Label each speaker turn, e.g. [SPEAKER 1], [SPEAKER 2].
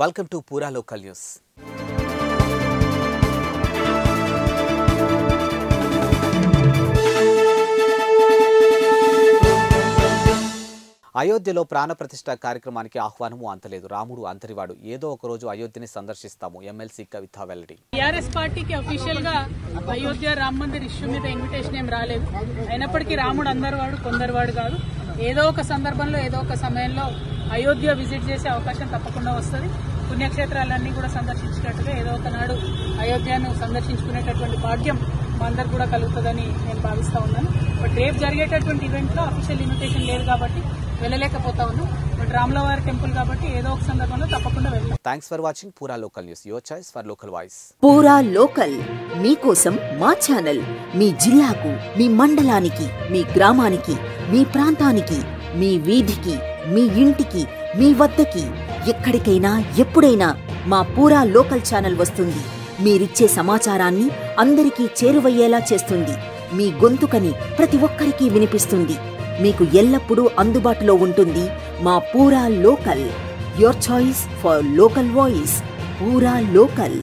[SPEAKER 1] Welcome to Pura Local News. అయోధ్యలో ప్రాణప్రతిష్ఠ కార్యక్రమానికి ఆహ్వానము అంతలేదు. రాముడు అంతరివాడు, ఏదో ఒక రోజు అయోధ్యని సందర్శిస్తాము. ఎమ్మెల్సీ కవిత వెల్లడి.
[SPEAKER 2] టీఆర్ఎస్ పార్టీకి అఫీషియల్ గా అయోధ్య రామ మందిర్ ఇష్యూ మీద ఇన్విటేషన్ ఏం రాలేదు. అయినప్పటికీ రాముడు అందరివాడు కొందరివాడు కాదు. ఏదో ఒక సందర్భంలో ఏదో ఒక సమయంలో అయోధ్య విజిట్ చేసే అవకాశం తప్పకుండా వస్తుంది. పుణ్యక్షేత్రాలన్నీ కూడా సందర్శించినట్టుగా ఏదో ఒకనాడు అయోధ్యను సందర్శించుకునేటటువంటి భాగ్యం మా అందరు కూడా కలుగుతుందని నేను భావిస్తా ఉన్నాను. బట్ రేపు జరిగేటటువంటి ఈవెంట్ లో అఫీషియల్ ఇన్విటేషన్ లేదు కాబట్టి వెళ్ళలేకపోతా ఉన్నాం. బట్ రాములవారి టెంపుల్ కాబట్టి ఏదో ఒక సందర్భంలో తప్పకుండా వెళ్తాం.
[SPEAKER 1] థ్యాంక్స్ ఫర్ వాచింగ్ పూరా local news, your choice for local voice.
[SPEAKER 3] పూరా లోకల్ మీకోసం మా ఛానల్. మీ జిల్లాకు, మీ మండలానికి, మీ గ్రామానికి, మీ ప్రాంతానికి, మీ వీధికి, మీ ఇంటికి, మీ వద్దకి, ఎక్కడికైనా ఎప్పుడైనా మా పూరా లోకల్ ఛానల్ వస్తుంది. మీరిచ్చే సమాచారాన్ని అందరికీ చేరువయ్యేలా చేస్తుంది. మీ గొంతుకని ప్రతి ఒక్కరికి వినిపిస్తుంది. మీకు ఎల్లప్పుడూ అందుబాటులో ఉంటుంది మా పూరా local. Your choice for local voice. పూరా లోకల్.